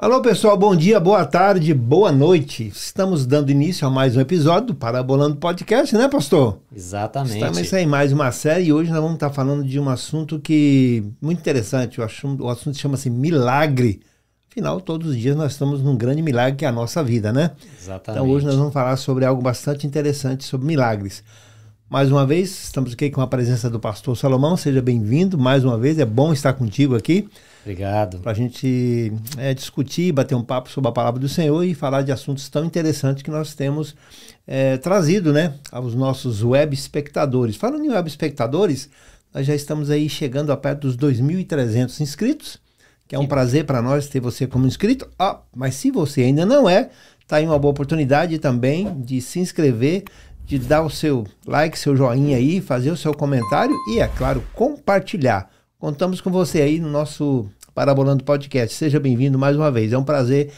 Alô pessoal, bom dia, boa tarde, boa noite. Estamos dando início a mais um episódio do Parabolando Podcast, né, pastor? Exatamente. Estamos aí em mais uma série e hoje nós vamos estar falando de um assunto que muito interessante. O assunto chama-se milagre. Afinal, todos os dias nós estamos num grande milagre que é a nossa vida, né? Exatamente. Então hoje nós vamos falar sobre algo bastante interessante, sobre milagres. Mais uma vez, estamos aqui com a presença do pastor Salomão. Seja bem-vindo mais uma vez, é bom estar contigo aqui. Obrigado. Para a gente discutir, bater um papo sobre a palavra do Senhor e falar de assuntos tão interessantes que nós temos trazido, né, aos nossos web espectadores. Falando em web espectadores, nós já estamos aí chegando a perto dos 2.300 inscritos, que é um prazer para nós ter você como inscrito. Mas se você ainda não é, está aí uma boa oportunidade também de se inscrever, de dar o seu like, seu joinha aí, fazer o seu comentário e, é claro, compartilhar. Contamos com você aí no nosso Parabolando Podcast. Seja bem-vindo mais uma vez. É um prazer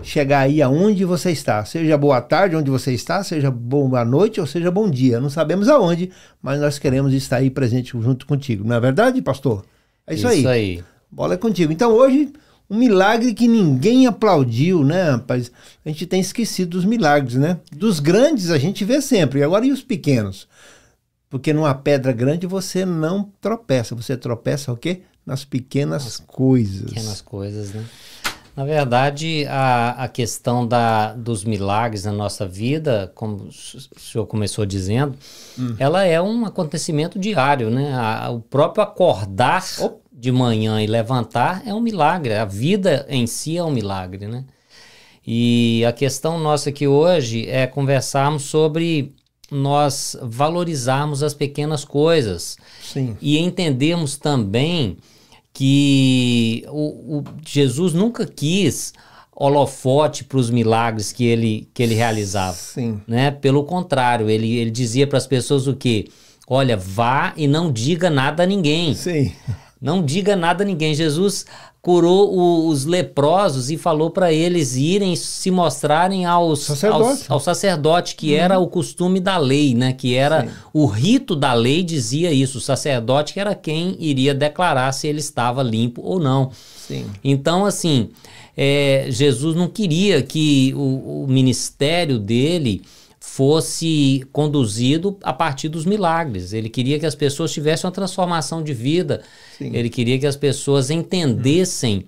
chegar aí aonde você está. Seja boa tarde onde você está, seja boa noite ou seja bom dia. Não sabemos aonde, mas nós queremos estar aí presente junto contigo. Não é verdade, pastor? É isso aí. Isso aí. Bola é contigo. Então hoje, um milagre que ninguém aplaudiu, né, rapaz? A gente tem esquecido dos milagres, né? Dos grandes a gente vê sempre. Agora e os pequenos? Porque numa pedra grande você não tropeça. Você tropeça o quê? Nas pequenas coisas. Pequenas coisas, né? Na verdade, a questão dos milagres na nossa vida, como o senhor começou dizendo, ela é um acontecimento diário, né? O próprio acordar de manhã e levantar é um milagre. A vida em si é um milagre, né? E a questão nossa aqui hoje é conversarmos sobre nós valorizarmos as pequenas coisas. Sim. E entendermos também que Jesus nunca quis holofote para os milagres que ele realizava. Sim. Né? Pelo contrário, ele dizia para as pessoas o quê? Olha, vá e não diga nada a ninguém. Sim. Não diga nada a ninguém. Jesus curou os leprosos e falou para eles irem se mostrarem ao sacerdote, que era o costume da lei, né? Que era o rito da lei, dizia isso. O sacerdote que era quem iria declarar se ele estava limpo ou não. Sim. Então, assim, Jesus não queria que o ministério dele fosse conduzido a partir dos milagres. Ele queria que as pessoas tivessem uma transformação de vida. Sim. Ele queria que as pessoas entendessem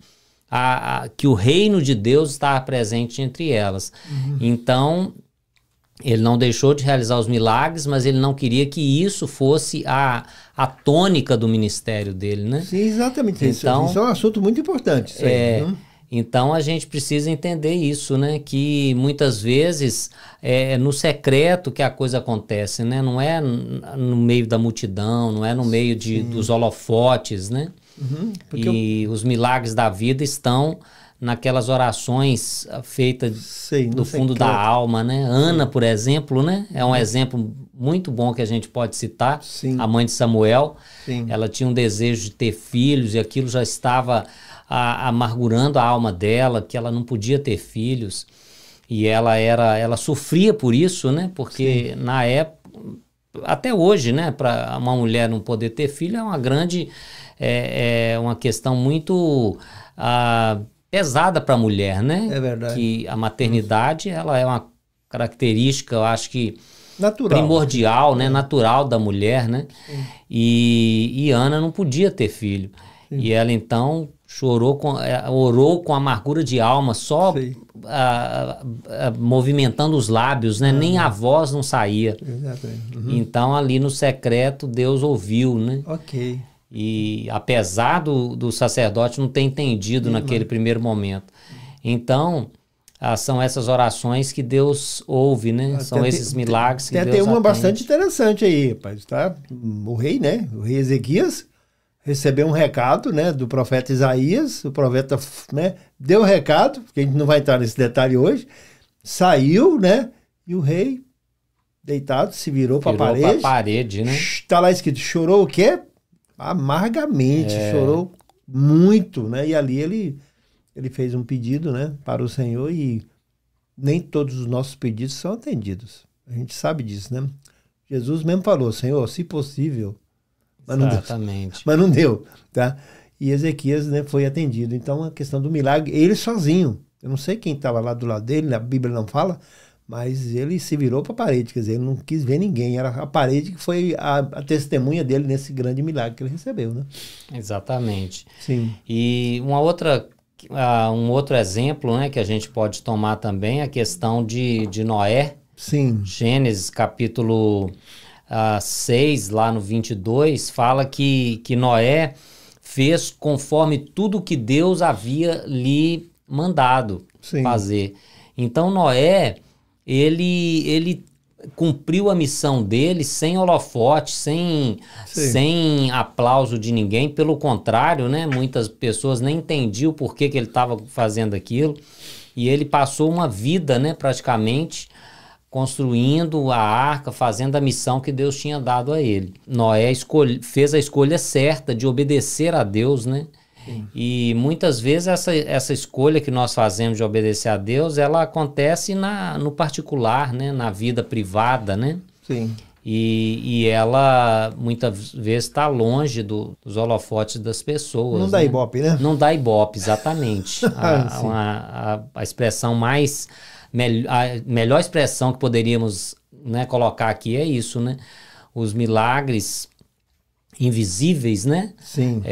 que o reino de Deus estava presente entre elas. Então, ele não deixou de realizar os milagres, mas ele não queria que isso fosse a tônica do ministério dele, né? Sim, exatamente. Então, isso é um assunto muito importante. Então a gente precisa entender isso, né? Que muitas vezes é no secreto que a coisa acontece, né? Não é no meio da multidão, não é no meio dos holofotes, né? E os milagres da vida estão naquelas orações feitas do fundo da alma, né? Ana, por exemplo, né? É um exemplo muito bom que a gente pode citar. Sim. A mãe de Samuel. Sim. Ela tinha um desejo de ter filhos e aquilo já estava amargurando a alma dela, que ela não podia ter filhos. E ela sofria por isso, né? Porque na época, até hoje, né? Para uma mulher não poder ter filho é uma grande, uma questão muito pesada para a mulher, né? É verdade. Que a maternidade, ela é uma característica, eu acho que natural, primordial, né? Natural da mulher, né? E Ana não podia ter filho. Sim. E ela então orou com amargura de alma, só movimentando os lábios, né? Nem a voz não saía. Exatamente. Então ali no secreto Deus ouviu, né? Ok. E apesar do sacerdote não ter entendido naquele primeiro momento. Então são essas orações que Deus ouve, né? São esses milagres que Deus atende. Tem uma bastante interessante aí, rapaz, tá? O rei, né? O rei Ezequias recebeu um recado, né, do profeta Isaías. O profeta, né, deu o recado, que a gente não vai entrar nesse detalhe hoje, saiu, né, e o rei, deitado, se virou para a parede, né? Está lá escrito, chorou o quê? Amargamente, chorou muito, né, e ali ele fez um pedido, né, para o Senhor, e nem todos os nossos pedidos são atendidos. A gente sabe disso, né? Jesus mesmo falou, Senhor, se possível, mas não deu, tá? E Ezequias, né, foi atendido. Então, a questão do milagre, ele sozinho, Eu não sei quem estava lá do lado dele, a Bíblia não fala, mas ele se virou para a parede, quer dizer, ele não quis ver ninguém. Era a parede que foi a testemunha dele nesse grande milagre que ele recebeu, né? Exatamente. Sim. E um outro exemplo, né, que a gente pode tomar também é a questão de Noé. Sim. Gênesis capítulo 6, lá no 22, fala que Noé fez conforme tudo que Deus havia lhe mandado fazer. Então Noé, ele cumpriu a missão dele sem holofote, sem aplauso de ninguém. Pelo contrário, né, muitas pessoas nem entendiam por que ele estava fazendo aquilo. E ele passou uma vida, né, praticamente, construindo a arca, fazendo a missão que Deus tinha dado a ele. Noé fez a escolha certa de obedecer a Deus, né? Sim. E muitas vezes essa escolha que nós fazemos de obedecer a Deus, ela acontece no particular, né? Na vida privada, né? Sim. E ela muitas vezes está longe dos holofotes das pessoas. Não dá ibope, né? Não dá ibope, exatamente. A expressão a melhor expressão que poderíamos, né, colocar aqui é isso, né? Os milagres invisíveis, né? Sim.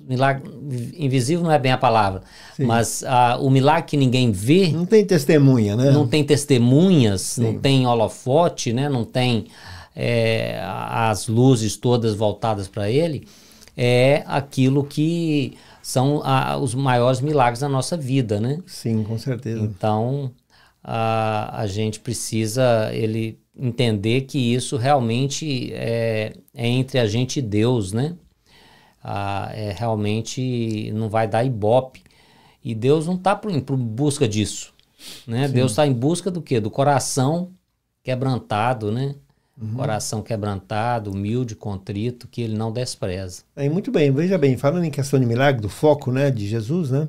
Milagre invisível não é bem a palavra, sim, mas o milagre que ninguém vê... Não tem testemunha, né? Não tem testemunhas, sim, não tem holofote, né? Não tem as luzes todas voltadas para ele. É aquilo que são os maiores milagres da nossa vida, né? Sim, com certeza. Então, a gente precisa entender que isso realmente é entre a gente e Deus, né? Realmente não vai dar ibope. E Deus não está por busca disso, né? Sim. Deus está em busca do quê? Do coração quebrantado, né? Uhum. Coração quebrantado, humilde, contrito, que ele não despreza. Muito bem, veja bem, falando em questão de milagre, do foco, né, de Jesus, né?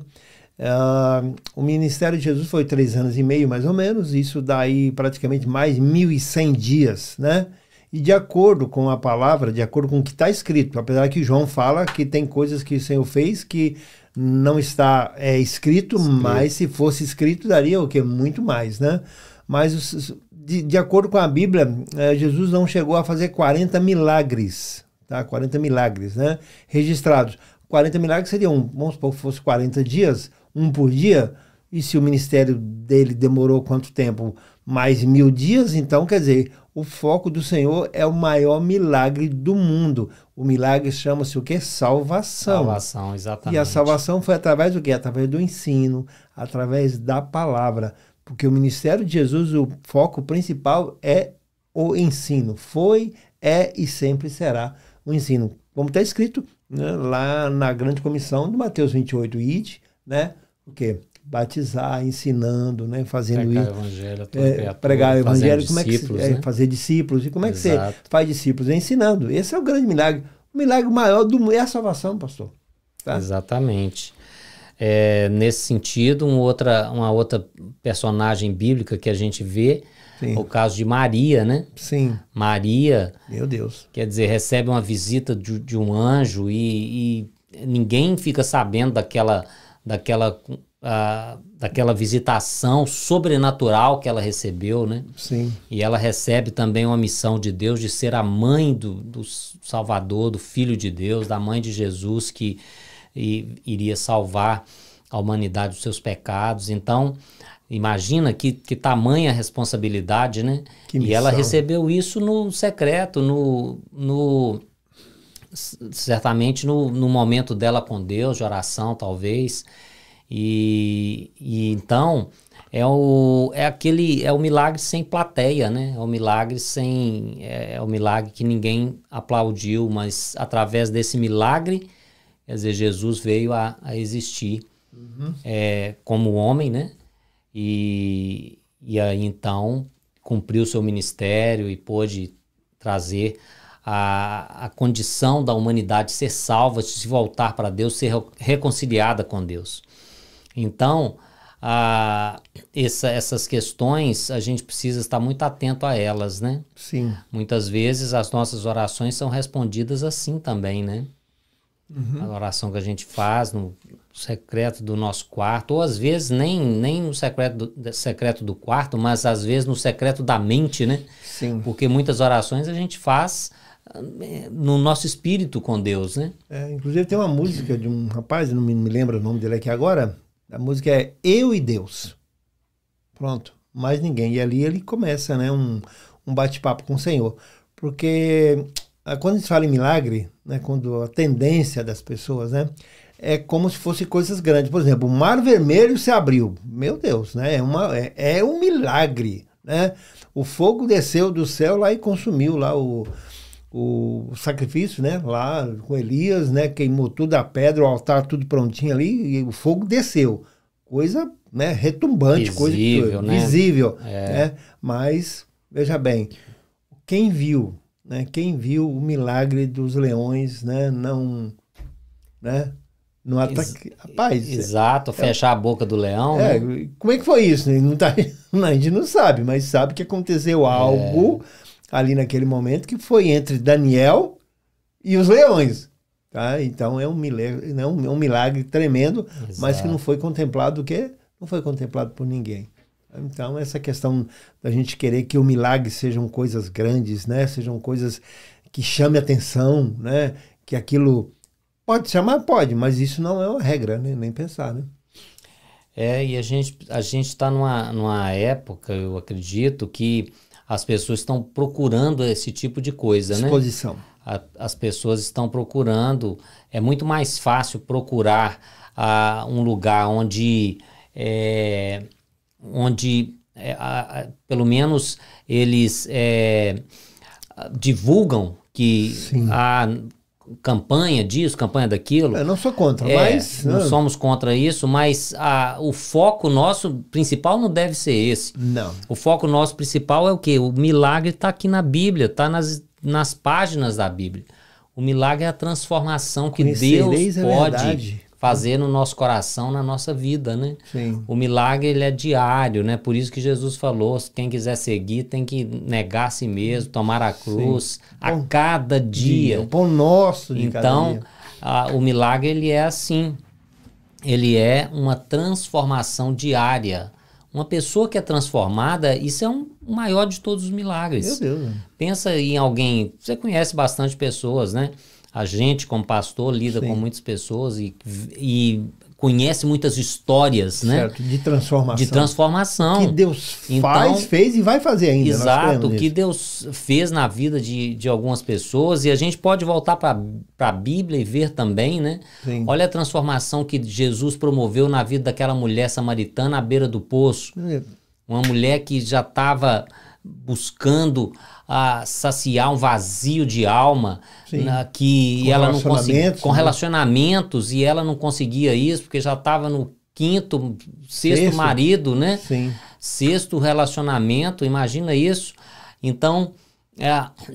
O ministério de Jesus foi 3 anos e meio, mais ou menos, isso daí praticamente mais 1.100 dias, né? E de acordo com a palavra, de acordo com o que está escrito, apesar que João fala que tem coisas que o Senhor fez que não está escrito, mas se fosse escrito daria o quê? Muito mais, né? Mas de acordo com a Bíblia, Jesus não chegou a fazer 40 milagres, tá? 40 milagres, né? Registrados. 40 milagres seriam, vamos supor que fosse 40 dias, um por dia, e se o ministério dele demorou quanto tempo? Mais 1.000 dias, então, quer dizer, o foco do Senhor é o maior milagre do mundo. O milagre chama-se o quê? Salvação. Salvação, exatamente. E a salvação foi através do quê? Através do ensino, através da palavra. Porque o ministério de Jesus, o foco principal é o ensino. Foi, é e sempre será o ensino. Como está escrito, né, lá na grande comissão de Mateus 28, ide, né? O quê? Batizar, ensinando, né? Fazendo pregar isso. Evangelho, pregar o evangelho, como discípulos, é que né? fazer discípulos. E como é que Exato. você faz discípulos? Ensinando. Esse é o grande milagre. O milagre maior do mundo é a salvação, pastor. Tá? Exatamente. Nesse sentido, uma outra personagem bíblica que a gente vê, sim, o caso de Maria, né? Sim. Maria, meu Deus, quer dizer, recebe uma visita de um anjo e ninguém fica sabendo daquela visitação sobrenatural que ela recebeu, né? Sim. E ela recebe também uma missão de Deus de ser a mãe do Salvador, do Filho de Deus, da mãe de Jesus que iria salvar a humanidade dos seus pecados. Então, imagina que tamanha responsabilidade, né? E ela recebeu isso no secreto, certamente no momento dela com Deus, de oração talvez. E então é o milagre sem plateia, né? É o milagre que ninguém aplaudiu, mas através desse milagre, quer dizer, Jesus veio a existir, uhum, como homem, né? E aí então cumpriu seu ministério e pôde trazer a condição da humanidade ser salva, se voltar para Deus, ser reconciliada com Deus. Então, essas questões, a gente precisa estar muito atento a elas, né? Sim. Muitas vezes as nossas orações são respondidas assim também, né? Uhum. A oração que a gente faz secreto do nosso quarto, ou às vezes nem no secreto do quarto, mas às vezes no secreto da mente, né? Sim. Porque muitas orações a gente faz no nosso espírito com Deus, né? Inclusive tem uma música de um rapaz, não me lembro o nome dele aqui agora, a música é Eu e Deus. Pronto, mais ninguém. E ali ele começa, né, um bate-papo com o Senhor. Porque quando a gente fala em milagre, né, quando a tendência das pessoas, né, é como se fossem coisas grandes. Por exemplo, o Mar Vermelho se abriu. Meu Deus, né? É um milagre, né? O fogo desceu do céu lá e consumiu lá o sacrifício, né? Lá com Elias, né? Queimou tudo a pedra, o altar tudo prontinho ali e o fogo desceu. Coisa, né? Retumbante, visível, coisa né? Visível, né? Mas, veja bem, quem viu, né? Quem viu o milagre dos leões, né? Não, né? No ataque. Rapaz. Exato, fechar a boca do leão. Né? Como é que foi isso? Não tá, a gente não sabe, mas sabe que aconteceu algo ali naquele momento que foi entre Daniel e os leões. Tá? Então é um milagre tremendo, exato, mas que não foi contemplado, não foi contemplado por ninguém. Então essa questão da gente querer que o milagre sejam coisas grandes, né? Sejam coisas que chamem atenção, né? Que aquilo... Pode chamar? Pode, mas isso não é uma regra, né? Nem pensar, né? E a gente está numa época, eu acredito, que as pessoas estão procurando esse tipo de coisa, exposição, né? As pessoas estão procurando, é muito mais fácil procurar um lugar onde pelo menos eles divulgam que a campanha disso, campanha daquilo. Eu não sou contra, mas... Não somos contra isso, mas o foco nosso principal não deve ser esse. Não. O foco nosso principal é o quê? O milagre está aqui na Bíblia, está nas páginas da Bíblia. O milagre é a transformação que Deus pode fazer no nosso coração, na nossa vida, né? Sim. O milagre, ele é diário, né? Por isso que Jesus falou, quem quiser seguir tem que negar a si mesmo, tomar a cruz a cada dia. O pão nosso de cada dia. Então, o milagre, ele é assim. Ele é uma transformação diária. Uma pessoa que é transformada, isso é o maior de todos os milagres. Meu Deus. Pensa em alguém, você conhece bastante pessoas, né? A gente, como pastor, lida com muitas pessoas e conhece muitas histórias, né? Certo, de transformação. De transformação. Que Deus fez e vai fazer ainda. Exato, que Deus fez na vida de algumas pessoas, e a gente pode voltar para a Bíblia e ver também, né? Sim. Olha a transformação que Jesus promoveu na vida daquela mulher samaritana à beira do poço. Uma mulher que já estava buscando saciar um vazio de alma, que ela não conseguia, com relacionamentos, e ela não conseguia isso porque já estava no sexto marido, né? Sim. Sexto relacionamento, imagina isso. Então,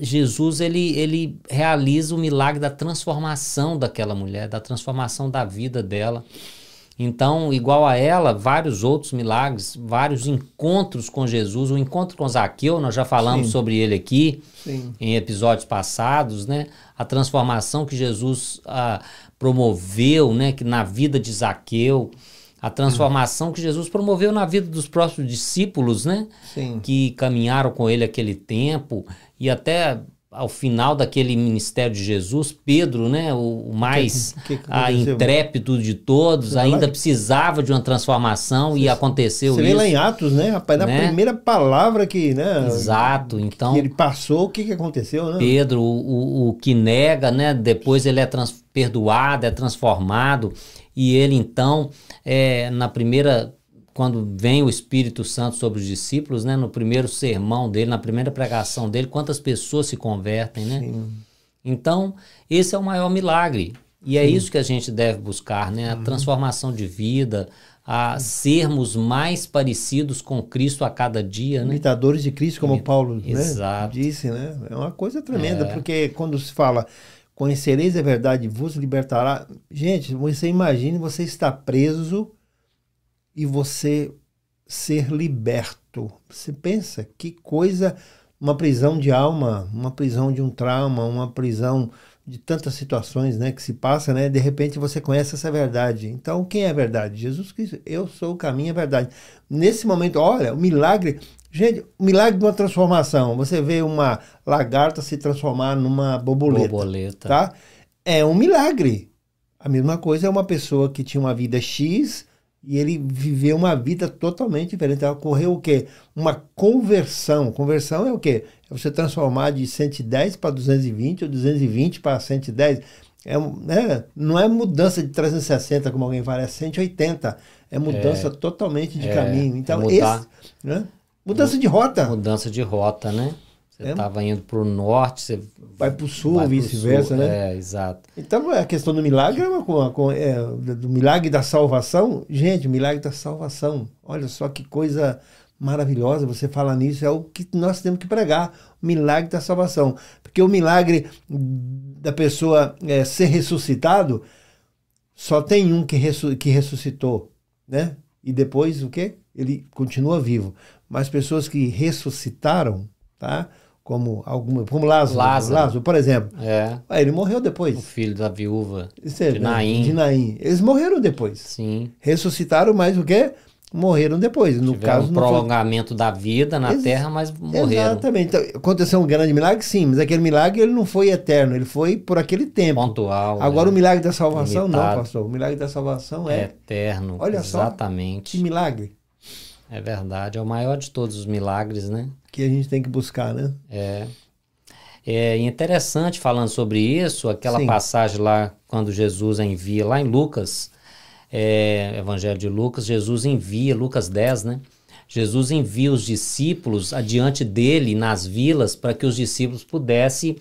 Jesus ele realiza o milagre da transformação daquela mulher, da transformação da vida dela. Então, igual a ela, vários outros milagres, vários encontros com Jesus. O encontro com Zaqueu, nós já falamos sobre ele aqui em episódios passados, né? A transformação que Jesus promoveu, né? Na vida de Zaqueu. A transformação que Jesus promoveu na vida dos próprios discípulos, né? Que caminharam com ele aquele tempo. E até ao final daquele ministério de Jesus, Pedro, né, o mais intrépido de todos, ainda precisava de uma transformação e aconteceu isso. Você vê lá em Atos, né, rapaz, na primeira palavra que, né, exato, então, que ele passou, o que aconteceu, né? Pedro, o que nega, né, depois ele é perdoado, é transformado, e ele então, na primeira... Quando vem o Espírito Santo sobre os discípulos, né, no primeiro sermão dele, na primeira pregação dele, quantas pessoas se convertem, né? Então, esse é o maior milagre. E é isso que a gente deve buscar, né? A transformação de vida, a sermos mais parecidos com Cristo a cada dia, né? Imitadores de Cristo, como Paulo, né, disse, né? É uma coisa tremenda, porque quando se fala, conhecereis a verdade, vos libertará. Gente, você imagine você estar preso e você ser liberto. Você pensa que coisa, uma prisão de alma, uma prisão de um trauma, uma prisão de tantas situações, né, que se passa, né, de repente você conhece essa verdade. Então, quem é a verdade? Jesus Cristo. Eu sou o caminho e a verdade. Nesse momento, olha, o milagre, gente, o milagre de uma transformação. Você vê uma lagarta se transformar numa borboleta. Tá? É um milagre. A mesma coisa é uma pessoa que tinha uma vida X e ele viveu uma vida totalmente diferente. Então, ocorreu o quê? Uma conversão. Conversão é o quê? É você transformar de 110 para 220 ou 220 para 110. Né? Não é mudança de 360, como alguém fala, é 180. É mudança totalmente de caminho. Então, mudança de rota. Mudança de rota, né? Você estava indo para o norte, você vai para o sul, vice-versa, né? Exato. Então, a questão do milagre do milagre da salvação. Gente, o milagre da salvação. Olha só que coisa maravilhosa você falar nisso. É o que nós temos que pregar. O milagre da salvação. Porque o milagre da pessoa ser ressuscitado, só tem um que ressuscitou, né? E depois o quê? Ele continua vivo. Mas pessoas que ressuscitaram, tá? Como Lázaro, por exemplo. Ele morreu depois. O filho da viúva de Naim. De Naim. Eles morreram depois. Sim. Ressuscitaram, mas o quê? Morreram depois. No caso, um prolongamento da vida na terra, mas morreram. Exatamente. Então, aconteceu um grande milagre, sim, mas aquele milagre ele não foi eterno, ele foi por aquele tempo. Pontual. Agora o milagre da salvação não, pastor. O milagre da salvação é eterno. Olha exatamente. Só que milagre. É verdade, é o maior de todos os milagres, né? Que a gente tem que buscar, né? É interessante falando sobre isso, aquela passagem lá, quando Jesus envia, lá em Lucas, Evangelho de Lucas, Jesus envia, Lucas 10, né? Jesus envia os discípulos adiante dele nas vilas para que os discípulos pudessem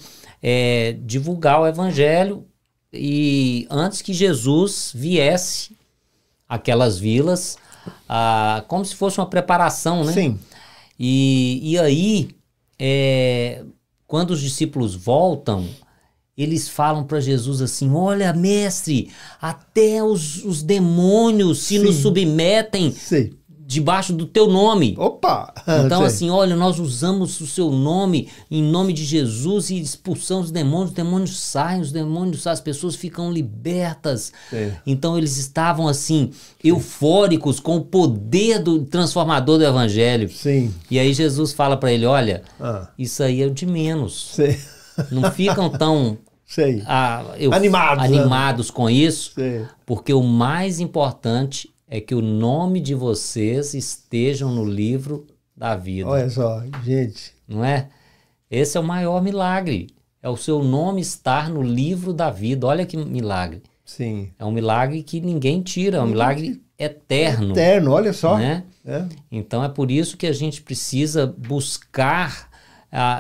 divulgar o Evangelho e antes que Jesus viesse àquelas vilas, como se fosse uma preparação, né? Sim. E aí, quando os discípulos voltam, eles falam para Jesus assim: olha, mestre, até os demônios se nos submetem debaixo do teu nome. Opa! Então assim, olha, nós usamos o seu nome, em nome de Jesus, e expulsamos os demônios saem, as pessoas ficam libertas. Então eles estavam assim, eufóricos com o poder do transformador do Evangelho. E aí Jesus fala para ele: olha, isso aí é o de menos. Não ficam tão animados com isso, porque o mais importante é que o nome de vocês estejam no livro da vida. Olha só, gente. Não é? Esse é o maior milagre. É o seu nome estar no livro da vida. Olha que milagre. Sim. É um milagre que ninguém tira, é um milagre eterno. Eterno, olha só. Né? Então é por isso que a gente precisa buscar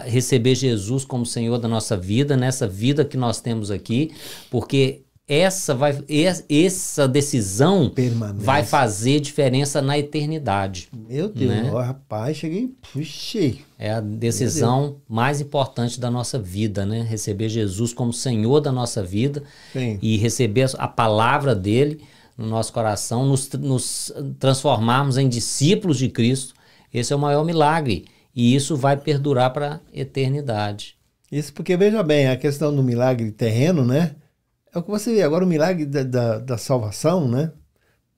receber Jesus como Senhor da nossa vida, nessa vida que nós temos aqui, porque essa decisão vai fazer diferença na eternidade. Meu Deus, né? Rapaz, cheguei, puxei. É a decisão mais importante da nossa vida, né? Receber Jesus como Senhor da nossa vida e receber a palavra dele no nosso coração, nos transformarmos em discípulos de Cristo. Esse é o maior milagre e isso vai perdurar para a eternidade. Isso porque, veja bem, a questão do milagre terreno, né? É o que você vê agora, o milagre da salvação, né?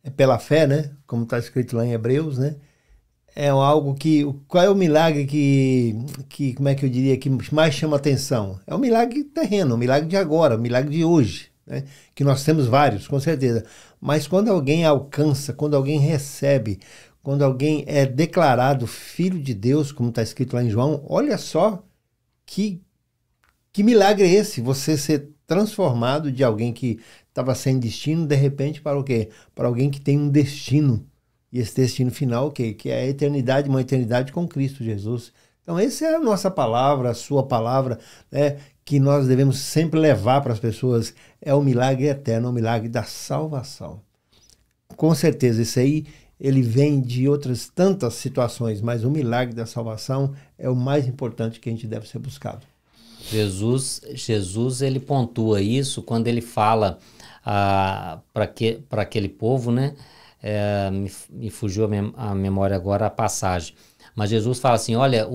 É pela fé, né? Como está escrito lá em Hebreus, né? É algo que... Qual é o milagre que como é que eu diria, que mais chama atenção? É o milagre terreno, o milagre de agora, o milagre de hoje, né? Que nós temos vários, com certeza. Mas quando alguém alcança, quando alguém recebe, quando alguém é declarado filho de Deus, como está escrito lá em João, olha só que milagre é esse, você ser transformado de alguém que estava sem destino, de repente, para o quê? Para alguém que tem um destino. E esse destino final, o quê? Que é a eternidade, uma eternidade com Cristo Jesus. Então, essa é a nossa palavra, a sua palavra, né, que nós devemos sempre levar para as pessoas. É o milagre eterno, o milagre da salvação. Com certeza, isso aí, ele vem de outras tantas situações, mas o milagre da salvação é o mais importante que a gente deve ser buscado. Jesus ele pontua isso quando ele fala para aquele povo, né? Me fugiu a memória agora a passagem. Mas Jesus fala assim, olha,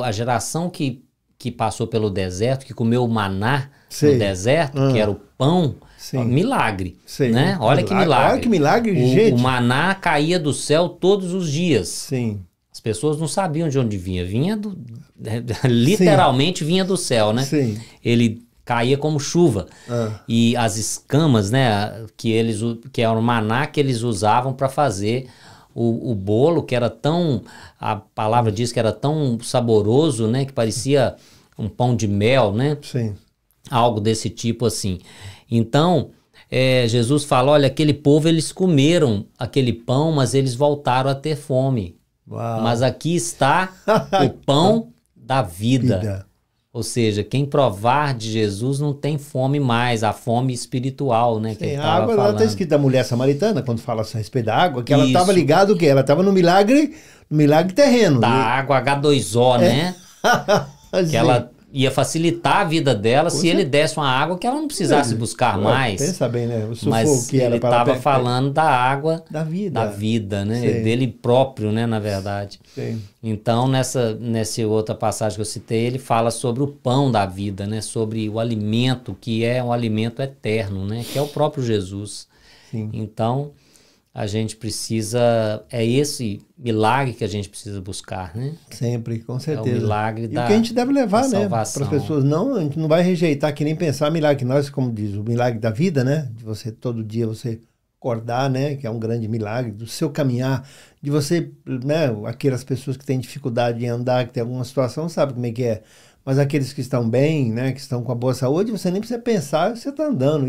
a geração que que passou pelo deserto, que comeu o maná Sei. no deserto, que era o pão, Sim. milagre, Sei. né? Olha que milagre. Olha que milagre, O gente. maná caía do céu todos os dias. Sim. As pessoas não sabiam de onde vinha. Literalmente vinha do céu, né? Sim. Ele caía como chuva. E as escamas, né, que era o maná que eles usavam para fazer o bolo, que era tão, a palavra diz que era tão saboroso, né, que parecia um pão de mel, né? Sim. Algo desse tipo assim. Então, Jesus fala, olha, aquele povo, eles comeram aquele pão, mas eles voltaram a ter fome. Uau. Mas aqui está o pão da vida. Ou seja, quem provar de Jesus não tem fome mais, a fome espiritual, né? Que Sim, ele a água, ela está escrita da mulher samaritana, quando fala a respeito da água, que ela estava ligada o quê? Ela estava no milagre terreno. Da água H2O, né? Que ela ia facilitar a vida dela se ele desse uma água que ela não precisasse buscar mais. Pensa bem, né? O mas que ele estava falando da água da vida, né? Dele próprio, né? Na verdade. Sim. Então, nessa outra passagem que eu citei, ele fala sobre o pão da vida, né? Sobre o alimento, que é um alimento eterno, né? Que é o próprio Jesus. Sim. Então, a gente precisa... É esse milagre que a gente precisa buscar, né? Sempre, com certeza. É o milagre da E o que a gente deve levar, né? Para as salvação. pessoas. Não, a gente não vai rejeitar que nem pensar milagre. Que nós, como diz, o milagre da vida, né? De você, todo dia, você acordar, né? Que é um grande milagre. Do seu caminhar. De você, né? Aquelas pessoas que têm dificuldade em andar, que tem alguma situação, sabe como é que é. Mas aqueles que estão bem, né? Que estão com a boa saúde, você nem precisa pensar, você está andando.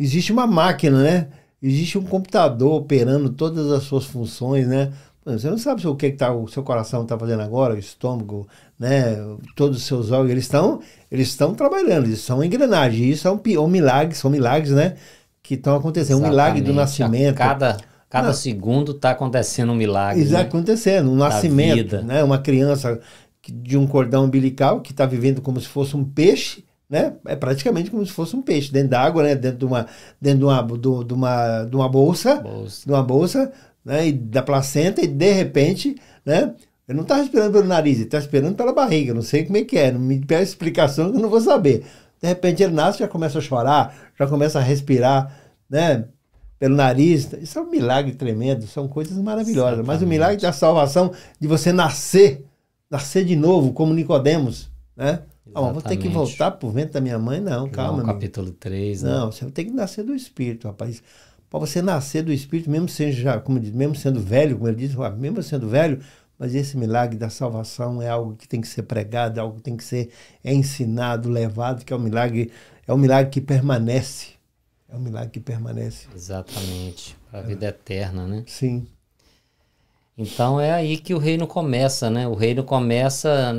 Existe uma máquina, né? Existe um computador operando todas as suas funções, né? Você não sabe o que o seu coração está fazendo agora, o estômago, né? Todos os seus órgãos, eles estão trabalhando, eles são engrenagens. Isso é um milagre, são milagres, né? Que estão acontecendo. Exatamente. Um milagre do nascimento. Cada segundo está acontecendo um milagre. Está né? acontecendo, um nascimento, né? Uma criança de um cordão umbilical que está vivendo como se fosse um peixe, né? É praticamente como se fosse um peixe dentro da água, né? Dentro de uma bolsa, né? E da placenta, e de repente, né? Ele não está respirando pelo nariz, ele está respirando pela barriga. Não sei como é que é, não me pede explicação que eu não vou saber. De repente ele nasce, já começa a chorar, já começa a respirar, né? Pelo nariz. Isso é um milagre tremendo, são coisas maravilhosas. Exatamente. Mas o milagre da salvação, de você nascer de novo, como Nicodemos, né? Vou ter que voltar pro ventre da minha mãe? Não, calma. Capítulo 3. Né? Não, você tem que nascer do Espírito, rapaz. Para você nascer do Espírito, mesmo sendo velho, como ele diz, mesmo sendo velho, mas esse milagre da salvação é algo que tem que ser pregado, é algo que tem que ser ensinado, levado, que é um milagre que permanece. É um milagre que permanece. Exatamente. A vida eterna, né? Sim. Então é aí que o reino começa, né? O reino começa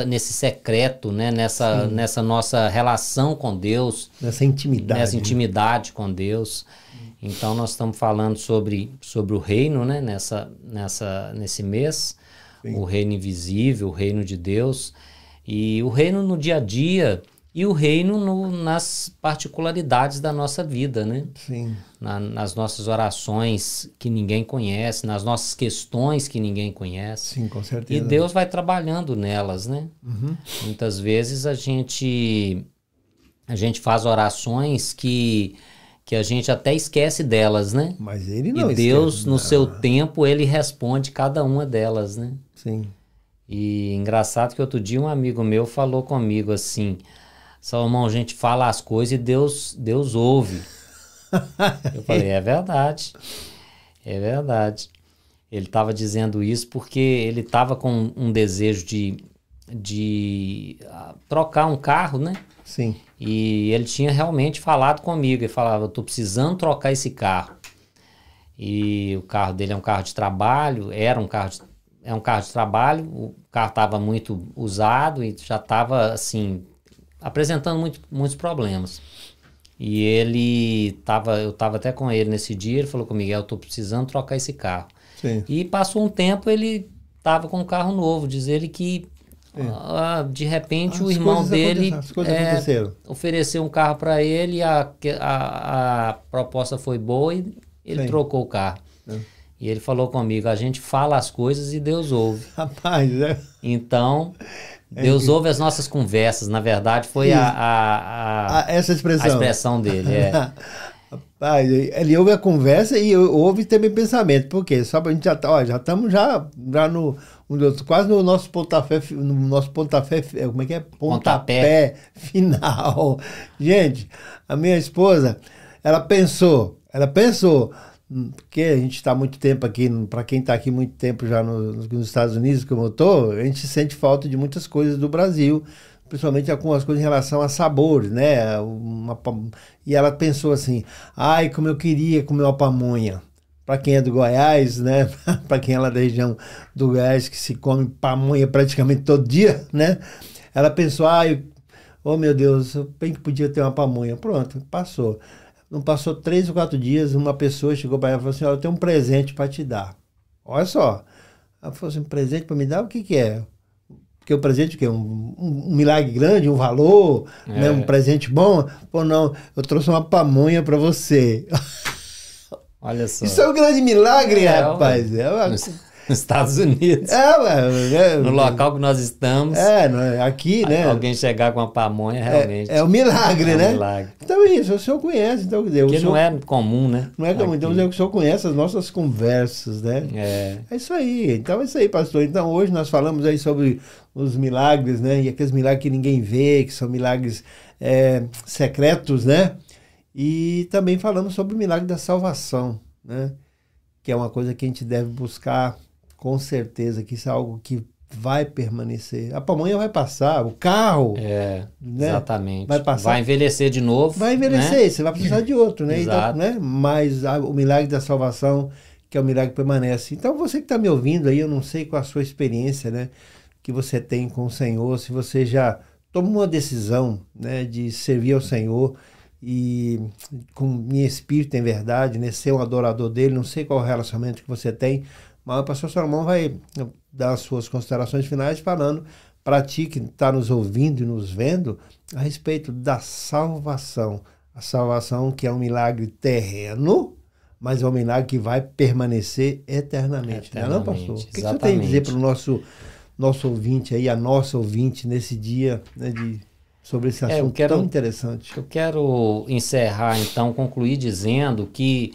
nesse secreto, né? Nessa nossa relação com Deus. Nessa intimidade com Deus. Então nós estamos falando sobre o reino, né? Nesse mês. Sim. O reino invisível, o reino de Deus. E o reino no dia a dia e o reino nas particularidades da nossa vida, né? Sim. Nas nossas orações que ninguém conhece, nas nossas questões que ninguém conhece. Sim, com certeza. E Deus vai trabalhando nelas, né? Uhum. Muitas vezes a gente faz orações que a gente até esquece delas, né? Mas ele não esquece. E Deus, no seu tempo, ele responde cada uma delas, né? Sim. E engraçado que outro dia um amigo meu falou comigo assim: Salomão, a gente fala as coisas e Deus ouve. Eu falei, é verdade. Ele estava dizendo isso porque ele estava com um desejo de trocar um carro, né? Sim. E ele tinha realmente falado comigo. Ele falava, eu estou precisando trocar esse carro. E o carro dele é um carro de trabalho, é um carro de trabalho, o carro estava muito usado e já estava assim, apresentando muitos problemas. E eu estava até com ele nesse dia, ele falou comigo, eu estou precisando trocar esse carro. Sim. E passou um tempo, ele estava com um carro novo, diz ele que de repente o irmão dele ofereceu um carro para ele, a proposta foi boa e ele trocou o carro. E ele falou comigo, a gente fala as coisas e Deus ouve. Rapaz, né? Então, Deus ouve as nossas conversas. Na verdade, foi essa a expressão. expressão dele. Rapaz, ele ouve a conversa e ouve também pensamento. Por quê? Só pra gente já estamos já no quase no nosso pontapé, como é que é? Pontapé final. Gente, a minha esposa, ela pensou, porque a gente está muito tempo aqui, para quem está aqui muito tempo já nos Estados Unidos, como eu estou, a gente sente falta de muitas coisas do Brasil, principalmente algumas coisas em relação a sabores, né? E ela pensou assim, ai, como eu queria comer uma pamonha. Para quem é do Goiás, né? Para quem é lá da região do Goiás, que se come pamonha praticamente todo dia, né? Ela pensou, ai, oh meu Deus, eu bem que podia ter uma pamonha. Pronto, passou. Não passou 3 ou 4 dias, uma pessoa chegou para ela e falou assim, olha, eu tenho um presente para te dar. Olha só. Ela falou assim, um presente para me dar? O que que é? Porque o presente o quê? Um milagre grande, um valor, né? Um presente bom? Pô, não, eu trouxe uma pamonha para você. Olha só. Isso é um grande milagre, rapaz. Nos Estados Unidos. No local que nós estamos. Aqui, né? Alguém chegar com uma pamonha, realmente. É um milagre, né? Um milagre. Então é isso, o senhor conhece. Então, porque não é comum, né? Não é comum. Então o senhor conhece as nossas conversas, né? É isso aí. Então é isso aí, pastor. Então hoje nós falamos aí sobre os milagres, né? E aqueles milagres que ninguém vê, que são milagres secretos, né? E também falamos sobre o milagre da salvação, né? Que é uma coisa que a gente deve buscar com certeza, que isso é algo que vai permanecer. A pamonha vai passar, o carro... né? Exatamente. Vai passar. Vai envelhecer de novo. Vai envelhecer, né? Você vai precisar de outro, né? Exato. Então, né? Mas o milagre da salvação, que é o milagre que permanece. Então, você que está me ouvindo aí, eu não sei qual a sua experiência, né? Que você tem com o Senhor, se você já tomou uma decisão, né? De servir ao Senhor e com em espírito em verdade, né? Ser um adorador dele, não sei qual o relacionamento que você tem, mas o pastor Salomão vai dar as suas considerações finais falando para ti que está nos ouvindo e nos vendo a respeito da salvação. A salvação que é um milagre terreno, mas é um milagre que vai permanecer eternamente. Não, pastor? O que você tem a dizer para o nosso ouvinte aí, a nossa ouvinte nesse dia, né, sobre esse assunto tão interessante? Eu quero encerrar, então, concluir dizendo que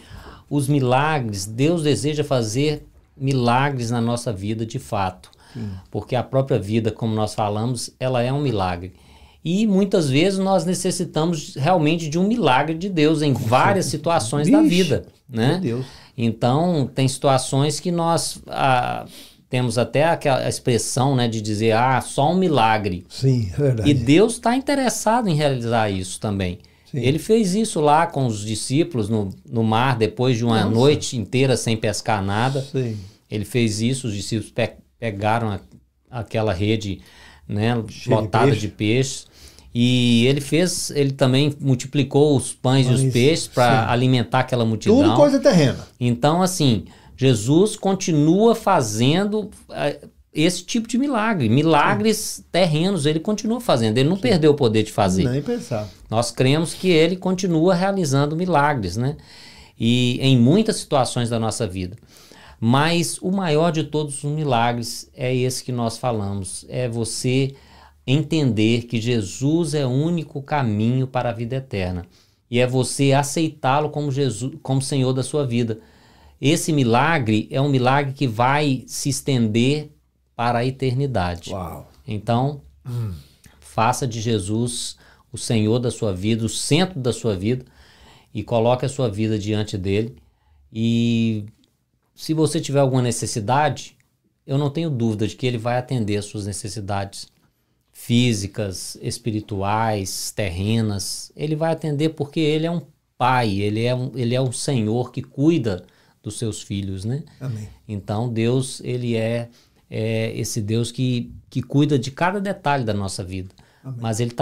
os milagres, Deus deseja fazer milagres na nossa vida de fato. Sim. Porque a própria vida, como nós falamos, ela é um milagre. E muitas vezes nós necessitamos realmente de um milagre de Deus em várias situações da vida, né? Meu Deus. Então, tem situações que nós temos até aquela expressão, né, de dizer, só um milagre. Sim, é verdade. E Deus está interessado em realizar isso também. Sim. Ele fez isso lá com os discípulos no mar, depois de uma noite inteira sem pescar nada. Sim. Ele fez isso, os discípulos pegaram aquela rede, né, lotada de peixes. E ele também multiplicou os pães e os peixes para alimentar aquela multidão. Tudo coisa terrena. Então, assim, Jesus continua fazendo esse tipo de milagre. Milagres terrenos ele continua fazendo. Ele não perdeu o poder de fazer. Nem pensar. Nós cremos que ele continua realizando milagres, né? E em muitas situações da nossa vida. Mas o maior de todos os milagres é esse que nós falamos. É você entender que Jesus é o único caminho para a vida eterna. E é você aceitá-lo como Senhor da sua vida. Esse milagre é um milagre que vai se estender para a eternidade. Uau. Então, faça de Jesus o Senhor da sua vida, o centro da sua vida, e coloque a sua vida diante dele. E se você tiver alguma necessidade, eu não tenho dúvida de que ele vai atender as suas necessidades físicas, espirituais, terrenas. Ele vai atender porque ele é um pai, ele é um Senhor que cuida dos seus filhos, né? Amém. Então Deus, ele é esse Deus que cuida de cada detalhe da nossa vida. Amém. Mas ele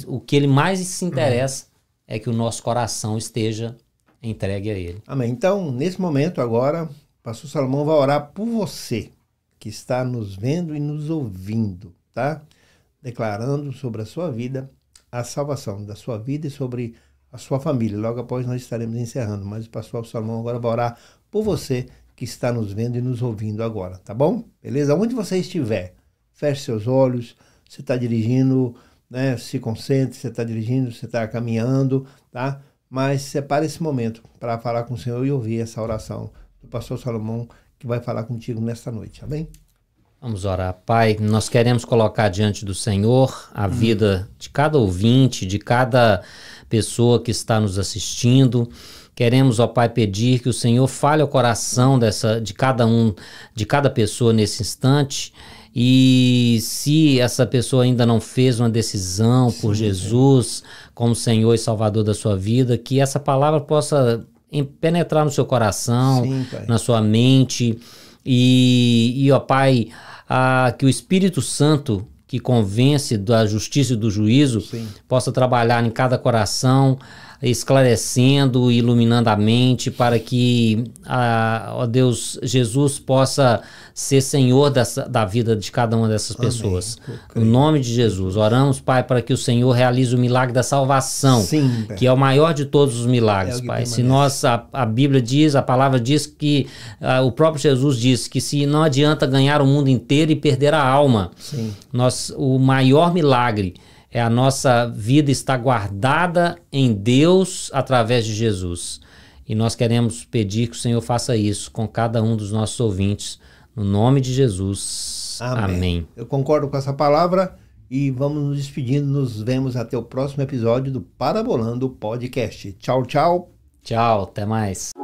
o que ele mais se interessa é que o nosso coração esteja entregue a ele. Amém. Então, nesse momento agora, o pastor Salomão vai orar por você que está nos vendo e nos ouvindo, tá? Declarando sobre a sua vida a salvação da sua vida e sobre a sua família. Logo após nós estaremos encerrando, mas o pastor Salomão agora vai orar por você que está nos vendo e nos ouvindo agora, tá bom? Beleza? Onde você estiver, feche seus olhos, você está dirigindo, né? Se concentre, você está dirigindo, você está caminhando, tá? Mas separe esse momento para falar com o Senhor e ouvir essa oração do pastor Salomão, que vai falar contigo nesta noite, amém? Vamos orar. Pai, nós queremos colocar diante do Senhor a vida de cada ouvinte, de cada pessoa que está nos assistindo. Queremos, ó Pai, pedir que o Senhor fale ao coração de cada pessoa nesse instante. E se essa pessoa ainda não fez uma decisão por Jesus como Senhor e Salvador da sua vida, que essa palavra possa penetrar no seu coração, na sua mente. E ó Pai, que o Espírito Santo, que convence da justiça e do juízo, possa trabalhar em cada coração, esclarecendo e iluminando a mente, para que, ó Deus, Jesus possa ser Senhor da vida de cada uma dessas pessoas. No nome de Jesus, oramos, Pai, para que o Senhor realize o milagre da salvação, que é o maior de todos os milagres, Pai. Se a Bíblia diz, a palavra diz que, o próprio Jesus disse que se não adianta ganhar o mundo inteiro e perder a alma, o maior milagre é a nossa vida estar guardada em Deus através de Jesus. E nós queremos pedir que o Senhor faça isso com cada um dos nossos ouvintes, no nome de Jesus. Amém. Eu concordo com essa palavra e vamos nos despedindo. Nos vemos até o próximo episódio do Parabolando Podcast. Tchau, tchau. Tchau, até mais.